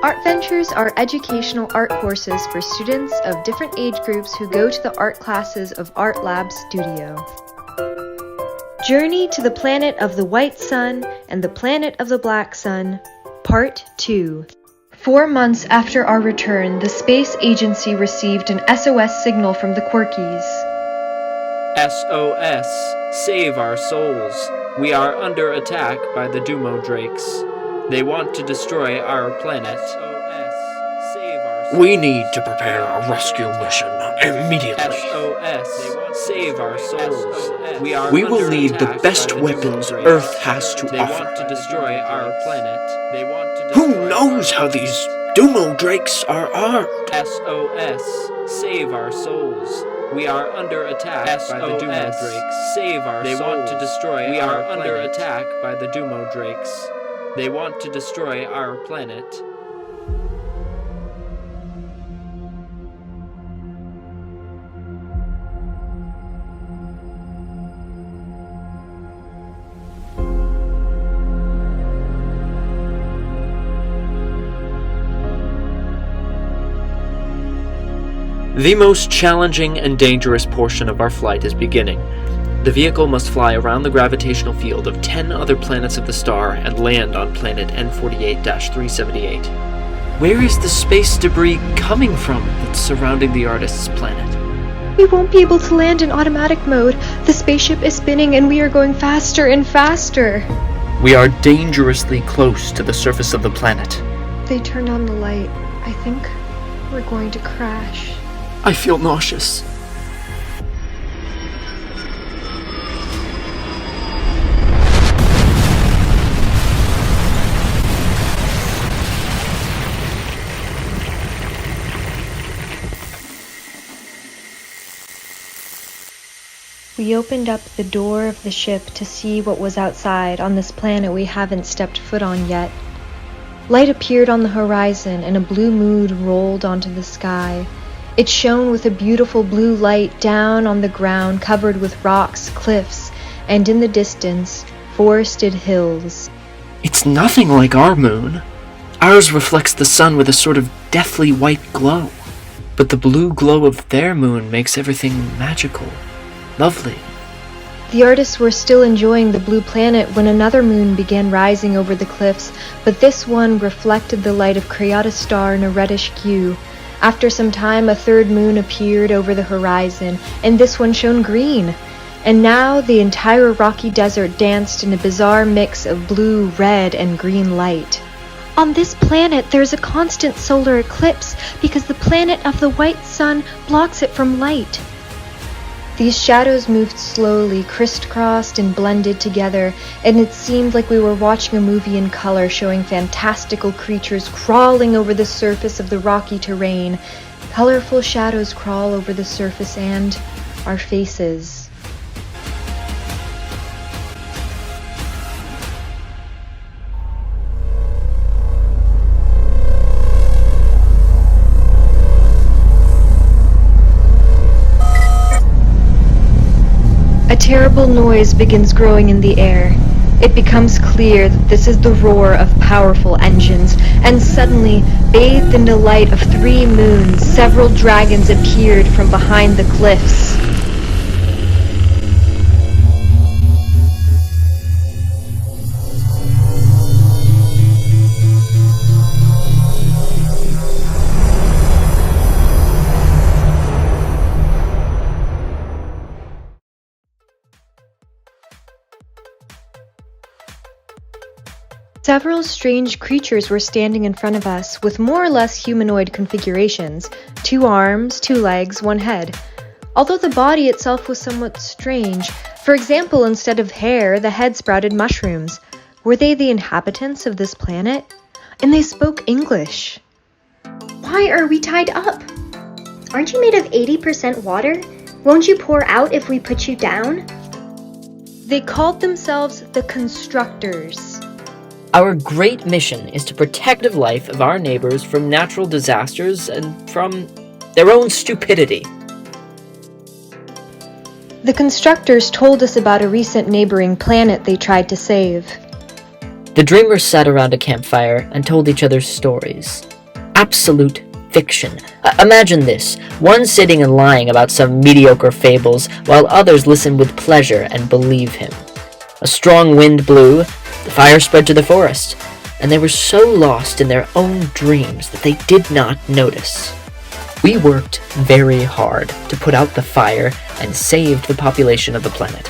Art Ventures are educational art courses for students of different age groups who go to the art classes of Art Lab Studio. Journey to the Planet of the White Sun and the Planet of the Black Sun, Part 2. 4 months after our return, the space agency received an SOS signal from the Quirkies. SOS, save our souls. We are under attack by the Dumo Drakes. They want to destroy our planet. SOS, save our souls. We need to prepare a rescue mission immediately. SOS, save our souls. We will need the best weapons Earth has to They offer. want to destroy our planet. They want to Who destroy knows how these Dumo Drakes are armed? SOS, save our souls. We are under attack by the Dumo Drakes. Save our souls. They want to destroy We are under attack by the Dumo Drakes. They want to destroy our planet. The most challenging and dangerous portion of our flight is beginning. The vehicle must fly around the gravitational field of 10 other planets of the star and land on planet N48-378. Where is the space debris coming from that's surrounding the artist's planet? We won't be able to land in automatic mode. The spaceship is spinning and we are going faster and faster. We are dangerously close to the surface of the planet. They turned on the light. I think we're going to crash. I feel nauseous. We opened up the door of the ship to see what was outside on this planet we haven't stepped foot on yet. Light appeared on the horizon and a blue moon rolled onto the sky. It shone with a beautiful blue light down on the ground covered with rocks, cliffs, and in the distance, forested hills. It's nothing like our moon. Ours reflects the sun with a sort of deathly white glow. But the blue glow of their moon makes everything magical, lovely. The artists were still enjoying the blue planet when another moon began rising over the cliffs, but this one reflected the light of Creata star in a reddish hue. After some time, a third moon appeared over the horizon, and this one shone green. And now the entire rocky desert danced in a bizarre mix of blue, red, and green light. On this planet, there's a constant solar eclipse because the planet of the white sun blocks it from light. These shadows moved slowly, crisscrossed and blended together, and it seemed like we were watching a movie in color showing fantastical creatures crawling over the surface of the rocky terrain. Colorful shadows crawl over the surface and our faces. A terrible noise begins growing in the air. It becomes clear that this is the roar of powerful engines, and suddenly, bathed in the light of 3 moons, several dragons appeared from behind the cliffs. Several strange creatures were standing in front of us with more or less humanoid configurations, 2 arms, 2 legs, 1 head. Although the body itself was somewhat strange. For example, instead of hair, the head sprouted mushrooms. Were they the inhabitants of this planet? And they spoke English. Why are we tied up? Aren't you made of 80% water? Won't you pour out if we put you down? They called themselves the Constructors. Our great mission is to protect the life of our neighbors from natural disasters and from their own stupidity. The Constructors told us about a recent neighboring planet they tried to save. The dreamers sat around a campfire and told each other stories. absolute fiction. Imagine this, one sitting and lying about some mediocre fables, while others listen with pleasure and believe him. A strong wind blew, the fire spread to the forest, and they were so lost in their own dreams that they did not notice. We worked very hard to put out the fire and saved the population of the planet.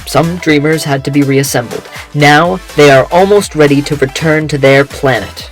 Some dreamers had to be reassembled. Now they are almost ready to return to their planet.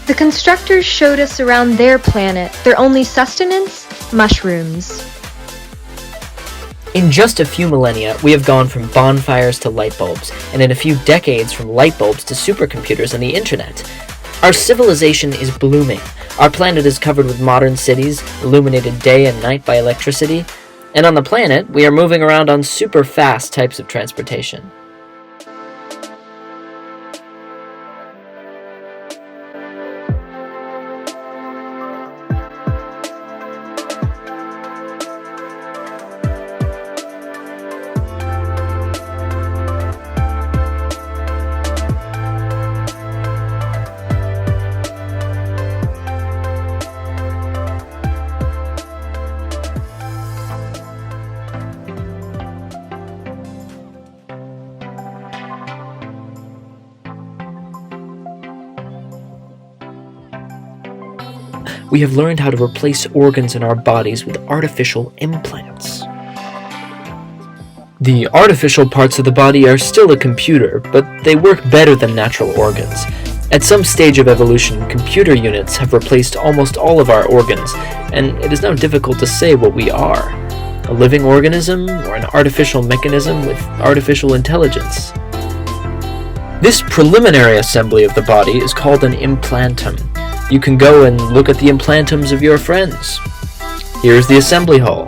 The constructors showed us around their planet. Their only sustenance? Mushrooms. In just a few millennia, we have gone from bonfires to light bulbs, and in a few decades from light bulbs to supercomputers and the internet. Our civilization is blooming. Our planet is covered with modern cities, illuminated day and night by electricity, and on the planet, we are moving around on super fast types of transportation. We have learned how to replace organs in our bodies with artificial implants. The artificial parts of the body are still a computer, but they work better than natural organs. At some stage of evolution, computer units have replaced almost all of our organs, and it is now difficult to say what we are: a living organism or an artificial mechanism with artificial intelligence. This preliminary assembly of the body is called an implantum. You can go and look at the implantums of your friends. Here's the assembly hall.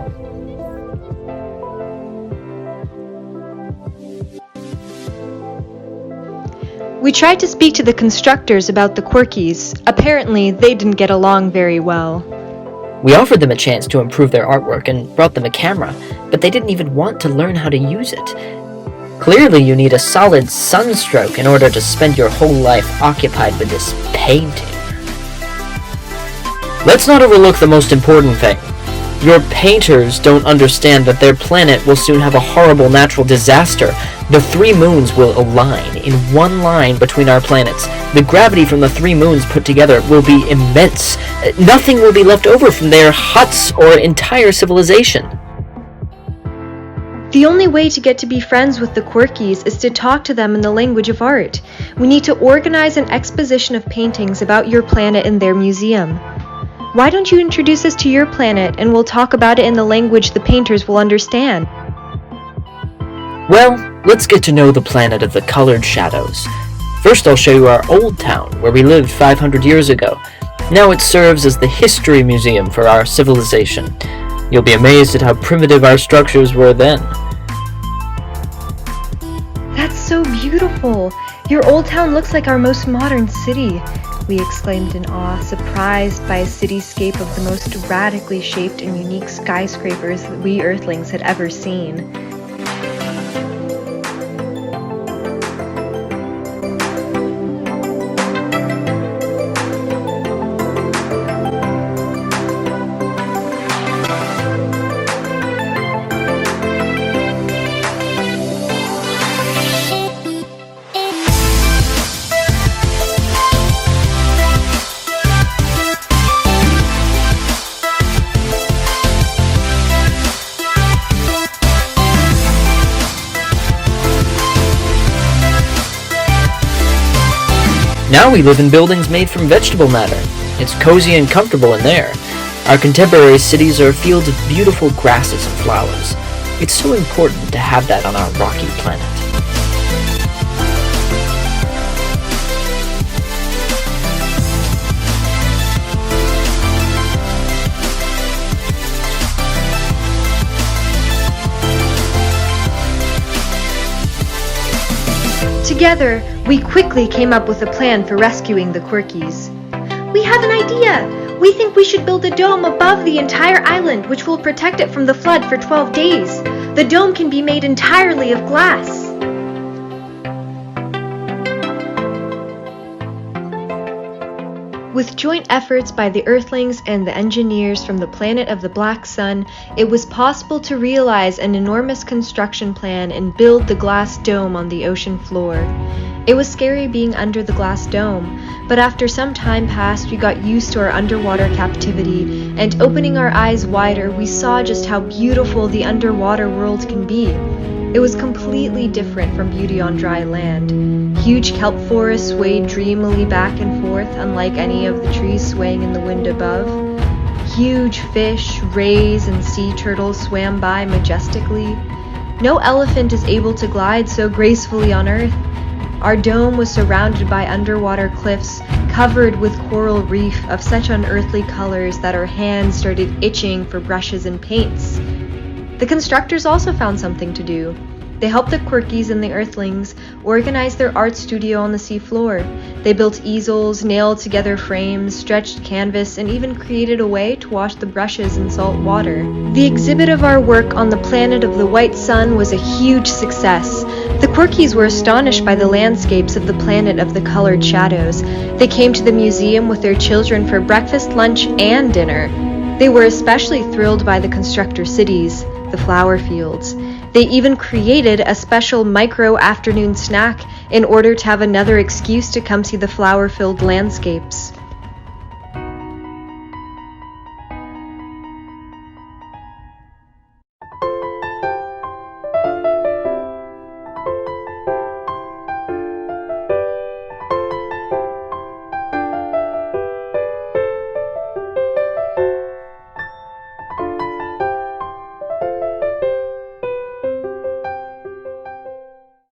We tried to speak to the constructors about the Quirkies. Apparently, they didn't get along very well. We offered them a chance to improve their artwork and brought them a camera, but they didn't even want to learn how to use it. Clearly, you need a solid sunstroke in order to spend your whole life occupied with this painting. Let's not overlook the most important thing. Your painters don't understand that their planet will soon have a horrible natural disaster. The 3 moons will align in one line between our planets. The gravity from the 3 moons put together will be immense. Nothing will be left over from their huts or entire civilization. The only way to get to be friends with the Quirkies is to talk to them in the language of art. We need to organize an exposition of paintings about your planet in their museum. Why don't you introduce us to your planet and we'll talk about it in the language the painters will understand? Well, let's get to know the planet of the colored shadows. First, I'll show you our old town, where we lived 500 years ago. Now it serves as the history museum for our civilization. You'll be amazed at how primitive our structures were then. That's so beautiful! Your old town looks like our most modern city, we exclaimed in awe, surprised by a cityscape of the most radically shaped and unique skyscrapers that we Earthlings had ever seen. Now we live in buildings made from vegetable matter. It's cozy and comfortable in there. Our contemporary cities are fields of beautiful grasses and flowers. It's so important to have that on our rocky planet. Together, we quickly came up with a plan for rescuing the Quirkies. We have an idea! We think we should build a dome above the entire island, which will protect it from the flood for 12 days. The dome can be made entirely of glass. With joint efforts by the Earthlings and the engineers from the planet of the Black Sun, it was possible to realize an enormous construction plan and build the glass dome on the ocean floor. It was scary being under the glass dome, but after some time passed, we got used to our underwater captivity, and opening our eyes wider, we saw just how beautiful the underwater world can be. It was completely different from beauty on dry land. Huge kelp forests swayed dreamily back and forth, unlike any of the trees swaying in the wind above. Huge fish, rays, and sea turtles swam by majestically. No elephant is able to glide so gracefully on Earth. Our dome was surrounded by underwater cliffs, covered with coral reef of such unearthly colors that our hands started itching for brushes and paints. The constructors also found something to do. They helped the Quirkies and the Earthlings organize their art studio on the seafloor. They built easels, nailed together frames, stretched canvas, and even created a way to wash the brushes in salt water. The exhibit of our work on the planet of the White Sun was a huge success. The Quirkies were astonished by the landscapes of the planet of the colored shadows. They came to the museum with their children for breakfast, lunch, and dinner. They were especially thrilled by the constructor cities, the flower fields. They even created a special micro afternoon snack in order to have another excuse to come see the flower-filled landscapes.